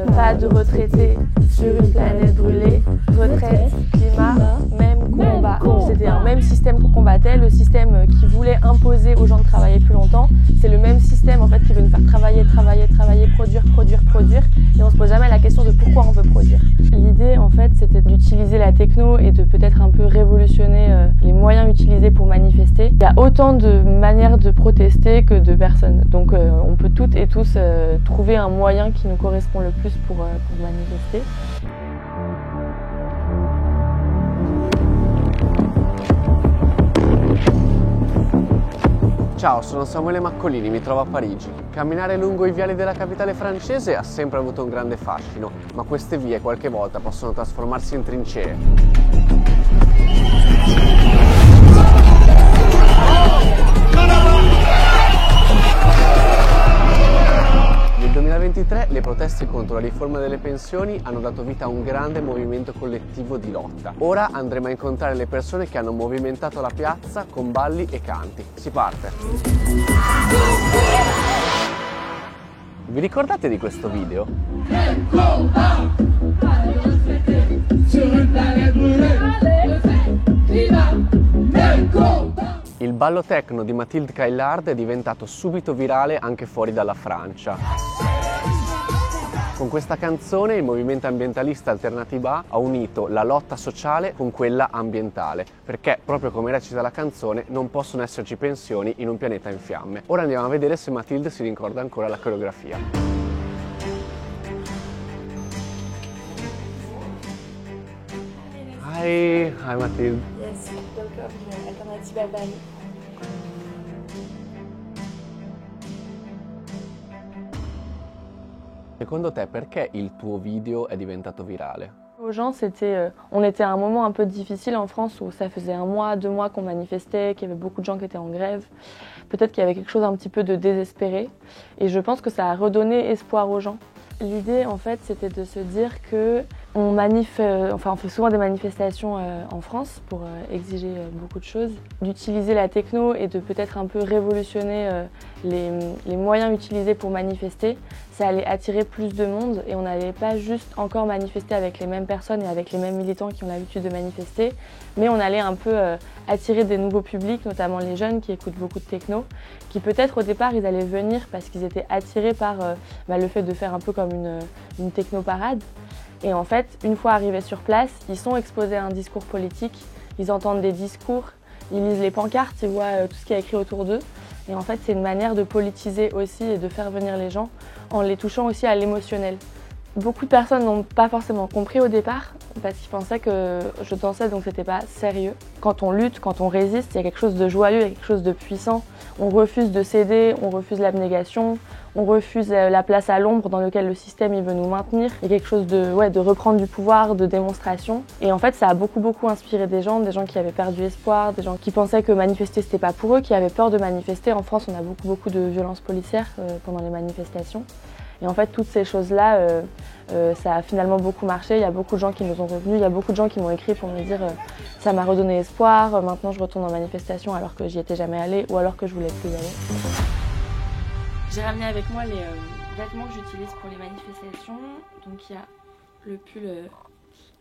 Pas de retraités sur une planète brûlée. Retraite, climat, même combat. C'était un même système qu'on combattait, le système qui voulait imposer aux gens de travailler plus longtemps. C'est le même système en fait qui veut nous faire travailler, produire. Et on se pose jamais la question de pourquoi on veut produire. L'idée en fait c'était d'utiliser la techno et de peut-être un peu révolutionner les moyens utilisés pour manifester. Il y a autant de manières de protester que de personnes. Donc on peut toutes et tous trouver un moyen qui nous correspond le plus pour manifester. Ciao, sono Samuele Maccolini, mi trovo a Parigi. Camminare lungo i viali della capitale francese ha sempre avuto un grande fascino, ma queste vie qualche volta possono trasformarsi in trincee. Nel 2023 le proteste contro la riforma delle pensioni hanno dato vita a un grande movimento collettivo di lotta. Ora andremo a incontrare le persone che hanno movimentato la piazza con balli e canti. Si parte! Vi ricordate di questo video? Il ballo techno di Mathilde Caillard è diventato subito virale anche fuori dalla Francia. Con questa canzone il movimento ambientalista Alternativa ha unito la lotta sociale con quella ambientale, perché proprio come recita la canzone non possono esserci pensioni in un pianeta in fiamme. Ora andiamo a vedere se Mathilde si ricorda ancora la coreografia. Hi Mathilde. Yes, welcome Alternativa Paris. Secondo te perché il tuo video è diventato virale? Aux gens, on était à un moment un peu difficile en France où ça faisait 1 mois, 2 mois qu'on manifestait, qu'il y avait beaucoup de gens qui étaient en grève. Peut-être qu'il y avait quelque chose un petit peu de désespéré. Et je pense que ça a redonné espoir aux gens. L'idée, en fait, c'était de se dire que on fait souvent des manifestations en France pour exiger beaucoup de choses. D'utiliser la techno et de peut-être un peu révolutionner les moyens utilisés pour manifester, ça allait attirer plus de monde et on n'allait pas juste encore manifester avec les mêmes personnes et avec les mêmes militants qui ont l'habitude de manifester, mais on allait un peu attirer des nouveaux publics, notamment les jeunes qui écoutent beaucoup de techno, qui peut-être au départ ils allaient venir parce qu'ils étaient attirés par le fait de faire un peu comme une techno-parade. Et en fait, une fois arrivés sur place, ils sont exposés à un discours politique, ils entendent des discours, ils lisent les pancartes, ils voient tout ce qui est écrit autour d'eux. Et en fait, c'est une manière de politiser aussi et de faire venir les gens en les touchant aussi à l'émotionnel. Beaucoup de personnes n'ont pas forcément compris au départ parce qu'ils pensaient que je dansais donc c'était pas sérieux. Quand on lutte, quand on résiste, il y a quelque chose de joyeux, il y a quelque chose de puissant. On refuse de céder, on refuse l'abnégation, on refuse la place à l'ombre dans laquelle le système il veut nous maintenir. Il y a quelque chose de reprendre du pouvoir, de démonstration. Et en fait, ça a beaucoup inspiré des gens qui avaient perdu espoir, des gens qui pensaient que manifester c'était pas pour eux, qui avaient peur de manifester. En France, on a beaucoup de violences policières pendant les manifestations. Et en fait, toutes ces choses-là, ça a finalement beaucoup marché. Il y a beaucoup de gens qui nous ont revenus, il y a beaucoup de gens qui m'ont écrit pour me dire ça m'a redonné espoir, maintenant je retourne en manifestation alors que j'y étais jamais allée ou alors que je voulais plus y aller. J'ai ramené avec moi les vêtements que j'utilise pour les manifestations. Donc il y a le pull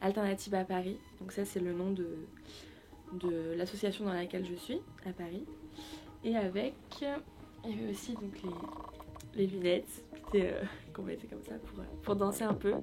Alternativa Paris. Donc ça c'est le nom de l'association dans laquelle je suis à Paris. Et avec, il y avait aussi donc les lunettes qu'on mettait comme ça pour danser un peu.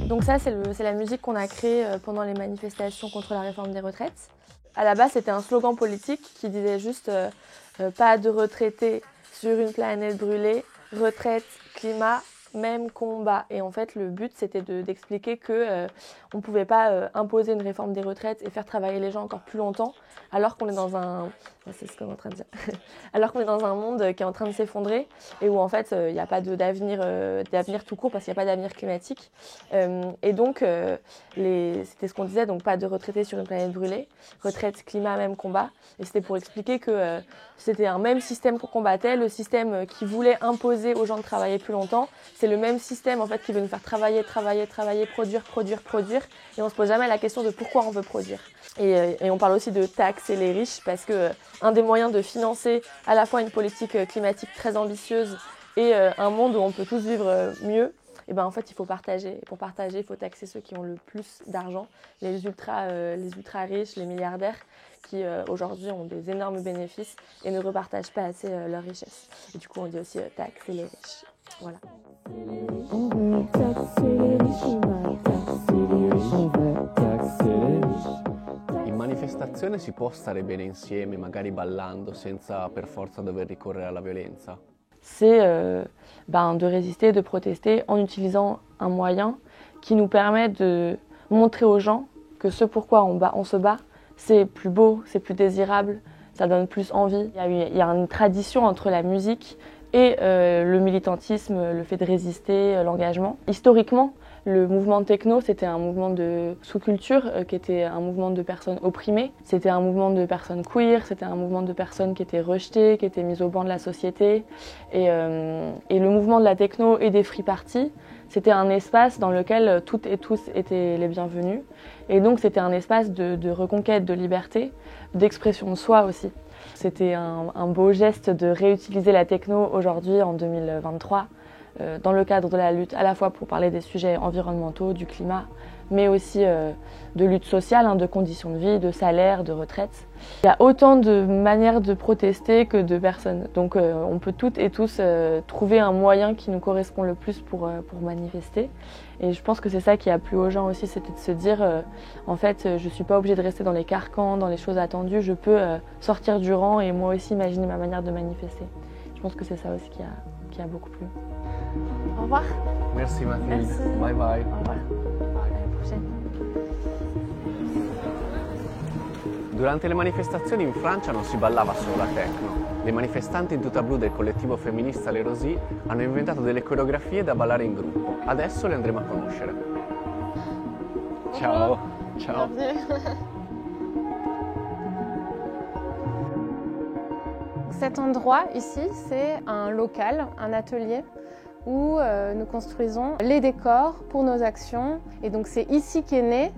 Donc ça, c'est la musique qu'on a créée pendant les manifestations contre la réforme des retraites. À la base, c'était un slogan politique qui disait juste pas de retraités sur une planète brûlée, retraite, climat, même combat. Et en fait, le but, c'était d'expliquer que on ne pouvait pas imposer une réforme des retraites et faire travailler les gens encore plus longtemps, alors qu'on est dans un C'est ce qu'on est en train de dire. Alors qu'on est dans un monde qui est en train de s'effondrer et où en fait il n'y a pas d'avenir tout court parce qu'il n'y a pas d'avenir climatique. Et donc c'était ce qu'on disait, donc pas de retraités sur une planète brûlée, retraite, climat, même combat. Et c'était pour expliquer que c'était un même système qu'on combattait, le système qui voulait imposer aux gens de travailler plus longtemps. C'est le même système en fait qui veut nous faire travailler, produire. Et on se pose jamais la question de pourquoi on veut produire. Et on parle aussi de taxer les riches parce que un des moyens de financer à la fois une politique climatique très ambitieuse et un monde où on peut tous vivre mieux, et ben en fait il faut partager. Et pour partager, il faut taxer ceux qui ont le plus d'argent, les ultra riches, les milliardaires qui aujourd'hui ont des énormes bénéfices et ne repartagent pas assez leurs richesses. Et du coup on dit aussi taxer les riches. Voilà. On veut taxer les riches, on va taxer les riches, on veut taxer les riches. In manifestazione si può stare bene insieme, magari ballando, senza per forza dover ricorrere alla violenza? C'est de résister, de protester en utilisant un moyen qui nous permet de montrer aux gens que ce pourquoi on se bat, c'est plus beau, c'est plus désirable, ça donne plus envie. Il y a une tradition entre la musique et le militantisme, le fait de résister, l'engagement. Historiquement, le mouvement techno, c'était un mouvement de sous-culture qui était un mouvement de personnes opprimées. C'était un mouvement de personnes queer, c'était un mouvement de personnes qui étaient rejetées, qui étaient mises au banc de la société. Et le mouvement de la techno et des free parties, c'était un espace dans lequel toutes et tous étaient les bienvenus. Et donc c'était un espace de reconquête de liberté, d'expression de soi aussi. C'était un beau geste de réutiliser la techno aujourd'hui en 2023. Dans le cadre de la lutte, à la fois pour parler des sujets environnementaux, du climat, mais aussi de lutte sociale, de conditions de vie, de salaire, de retraite. Il y a autant de manières de protester que de personnes. Donc on peut toutes et tous trouver un moyen qui nous correspond le plus pour manifester. Et je pense que c'est ça qui a plu aux gens aussi, c'était de se dire en fait je ne suis pas obligée de rester dans les carcans, dans les choses attendues, je peux sortir du rang et moi aussi imaginer ma manière de manifester. Je pense que c'est ça aussi qui a beaucoup plu. Au revoir. Merci Mathilde. Merci. Bye bye. Au revoir. À la prochaine. Durante le manifestazioni in Francia non si ballava solo la techno. Le manifestanti in tuta blu del collettivo femminista Le Rosy hanno inventato delle coreografie da ballare in gruppo. Adesso le andremo a conoscere. Ciao. Ciao. Cet endroit ici, c'est un local, un atelier où nous construisons les décors pour nos actions. Et donc c'est ici que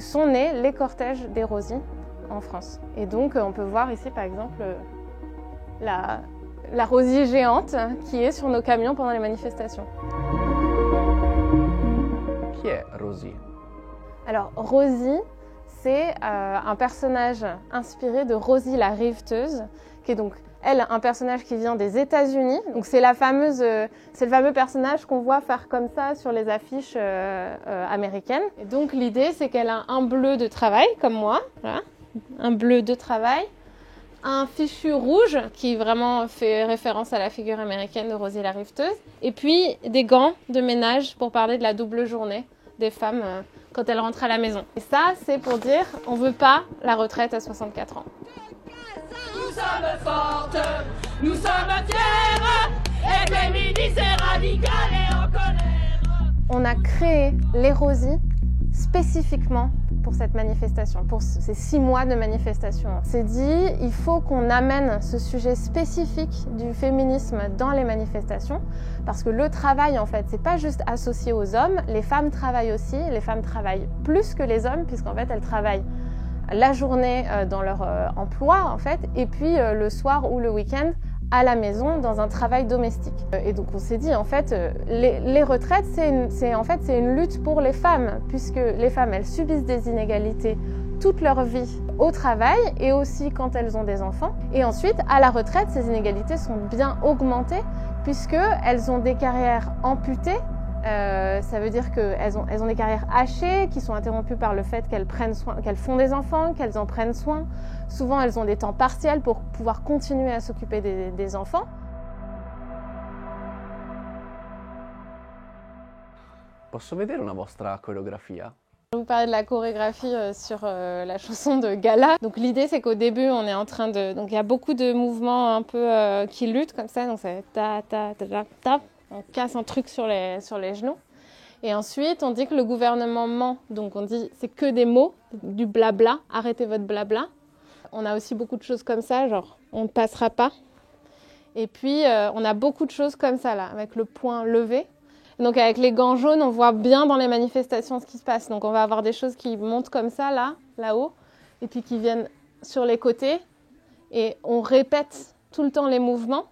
sont nés les cortèges des Rosy en France. Et donc on peut voir ici par exemple la Rosy géante qui est sur nos camions pendant les manifestations. Chi è Rosy? Alors Rosy, c'est un personnage inspiré de Rosie la riveteuse, qui est donc elle, un personnage qui vient des États-Unis. Donc c'est le fameux personnage qu'on voit faire comme ça sur les affiches américaines. Et donc l'idée, c'est qu'elle a un bleu de travail, comme moi, voilà, un bleu de travail, un fichu rouge qui vraiment fait référence à la figure américaine de Rosie la riveteuse, et puis des gants de ménage pour parler de la double journée des femmes quand elles rentrent à la maison. Et ça, c'est pour dire on veut pas la retraite à 64 ans. Nous sommes fortes, nous sommes fières, et féministes et radicales et en colère. On a créé les Rosy spécifiquement pour cette manifestation, pour ces 6 mois de manifestation. On s'est dit, il faut qu'on amène ce sujet spécifique du féminisme dans les manifestations, parce que le travail, en fait, c'est pas juste associé aux hommes, les femmes travaillent aussi, les femmes travaillent plus que les hommes, puisqu'en fait, elles travaillent la journée dans leur emploi, en fait, et puis le soir ou le week-end à la maison dans un travail domestique. Et donc on s'est dit en fait les retraites c'est une lutte pour les femmes, puisque les femmes elles subissent des inégalités toute leur vie au travail et aussi quand elles ont des enfants. Et ensuite à la retraite ces inégalités sont bien augmentées puisque elles ont des carrières amputées. Ça veut dire qu'elles ont des carrières hachées qui sont interrompues par le fait qu'elles font des enfants, qu'elles en prennent soin. Souvent, elles ont des temps partiels pour pouvoir continuer à s'occuper des enfants. Posso vedere una vostra coreografia? Je vais vous parler de la chorégraphie sur la chanson de Gala. Donc l'idée c'est qu'au début on est en train de... Donc il y a beaucoup de mouvements un peu qui luttent comme ça. Donc c'est ta ta ta ta ta. On casse un truc sur les genoux. Et ensuite on dit que le gouvernement ment. Donc on dit c'est que des mots, du blabla, arrêtez votre blabla. On a aussi beaucoup de choses comme ça, genre on ne passera pas. Et puis on a beaucoup de choses comme ça là, avec le poing levé. Donc avec les gants jaunes, on voit bien dans les manifestations ce qui se passe. Donc on va avoir des choses qui montent comme ça, là-haut, et puis qui viennent sur les côtés. Et on répète tout le temps les mouvements,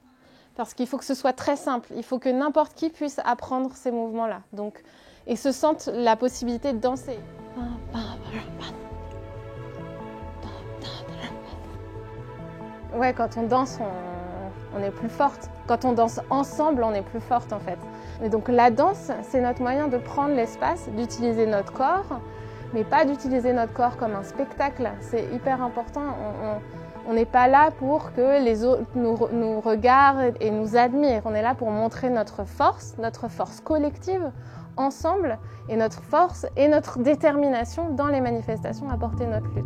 parce qu'il faut que ce soit très simple. Il faut que n'importe qui puisse apprendre ces mouvements-là. Donc, et se sente la possibilité de danser. Ouais, quand on danse, on est plus forte. Quand on danse ensemble, on est plus forte en fait. Et donc la danse, c'est notre moyen de prendre l'espace, d'utiliser notre corps, mais pas d'utiliser notre corps comme un spectacle. C'est hyper important. On n'est pas là pour que les autres nous regardent et nous admirent. On est là pour montrer notre force collective, ensemble, et notre force et notre détermination dans les manifestations à porter notre lutte.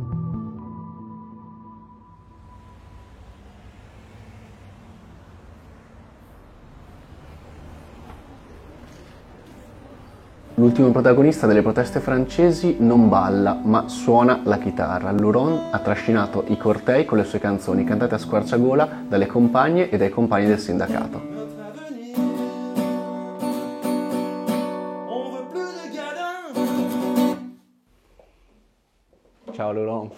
L'ultimo protagonista delle proteste francesi non balla, ma suona la chitarra. Luron ha trascinato i cortei con le sue canzoni, cantate a squarciagola dalle compagne e dai compagni del sindacato. Ciao Luron.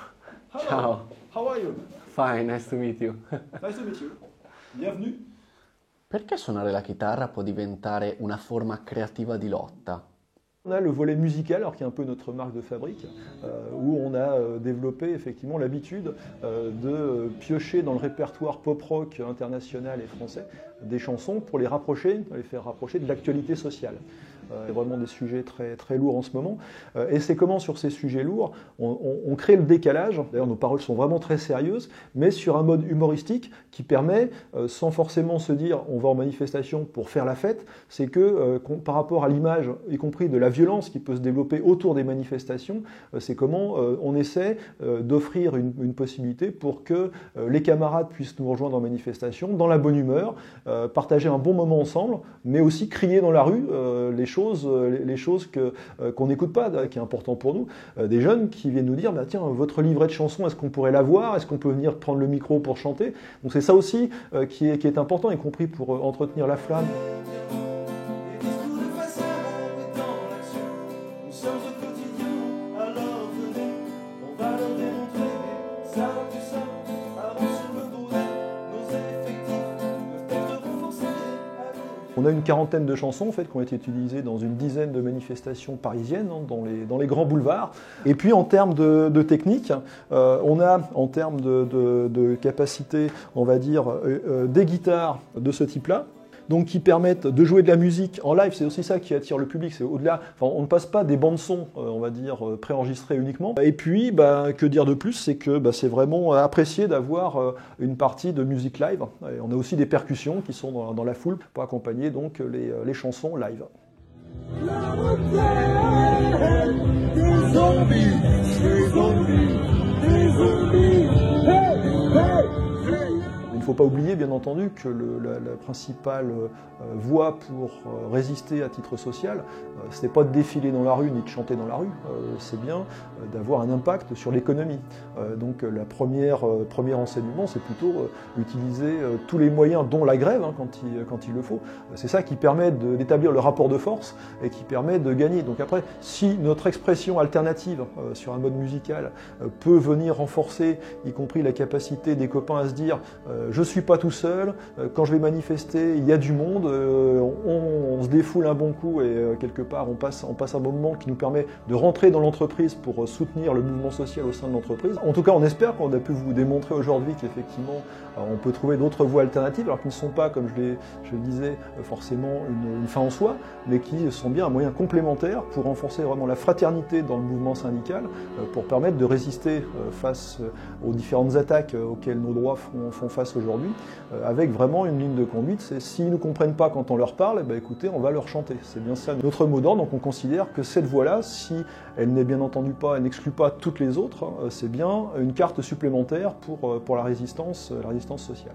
Hello. Ciao. How are you? Fine, nice to meet you. Nice to meet you. Bienvenue. Perché suonare la chitarra può diventare una forma creativa di lotta? On a le volet musical, alors qui est un peu notre marque de fabrique, où on a développé effectivement l'habitude de piocher dans le répertoire pop-rock international et français des chansons pour les faire rapprocher de l'actualité sociale. Il y a vraiment des sujets très, très lourds en ce moment. Et c'est comment sur ces sujets lourds, on crée le décalage. D'ailleurs, nos paroles sont vraiment très sérieuses, mais sur un mode humoristique qui permet, sans forcément se dire on va en manifestation pour faire la fête, c'est que par rapport à l'image, y compris de la violence qui peut se développer autour des manifestations, c'est comment on essaie d'offrir une possibilité pour que les camarades puissent nous rejoindre en manifestation, dans la bonne humeur, partager un bon moment ensemble, mais aussi crier dans la rue les choses qu'on n'écoute pas, qui est important pour nous. Des jeunes qui viennent nous dire bah, tiens, votre livret de chansons, est-ce qu'on pourrait l'avoir? Est-ce qu'on peut venir prendre le micro pour chanter? Donc c'est ça aussi qui est important, y compris pour entretenir la flamme. On a une quarantaine de chansons en fait, qui ont été utilisées dans une dizaine de manifestations parisiennes, hein, dans les grands boulevards. Et puis en termes de technique, on a en termes de capacité, on va dire, des guitares de ce type-là, donc qui permettent de jouer de la musique en live. C'est aussi ça qui attire le public, c'est au-delà, enfin, on ne passe pas des bandes son, on va dire, préenregistrées uniquement. Et puis, bah, que dire de plus, c'est que bah, c'est vraiment apprécié d'avoir une partie de musique live. Et on a aussi des percussions qui sont dans la foule pour accompagner donc les chansons live. Des zombies, des zombies, des zombies, hey, hey. Il ne faut pas oublier, bien entendu, que la principale voie pour résister à titre social, ce n'est pas de défiler dans la rue ni de chanter dans la rue, c'est bien d'avoir un impact sur l'économie. Donc le premier enseignement, c'est plutôt utiliser tous les moyens, dont la grève, hein, quand il le faut. C'est ça qui permet d'établir le rapport de force et qui permet de gagner. Donc après, si notre expression alternative sur un mode musical peut venir renforcer, y compris la capacité des copains à se dire je ne suis pas tout seul, quand je vais manifester, il y a du monde, on se défoule un bon coup et quelque part on passe un moment qui nous permet de rentrer dans l'entreprise pour soutenir le mouvement social au sein de l'entreprise. En tout cas, on espère qu'on a pu vous démontrer aujourd'hui qu'effectivement on peut trouver d'autres voies alternatives, alors qui ne sont pas, comme je le disais, forcément une fin en soi, mais qui sont bien un moyen complémentaire pour renforcer vraiment la fraternité dans le mouvement syndical, pour permettre de résister face aux différentes attaques auxquelles nos droits font face aujourd'hui. aujourd'hui, avec vraiment une ligne de conduite, c'est s'ils ne comprennent pas quand on leur parle, eh ben, écoutez, on va leur chanter. C'est bien ça notre mot d'ordre, donc on considère que cette voie-là, si elle n'est bien entendu pas, elle n'exclut pas toutes les autres, c'est bien une carte supplémentaire pour la résistance sociale.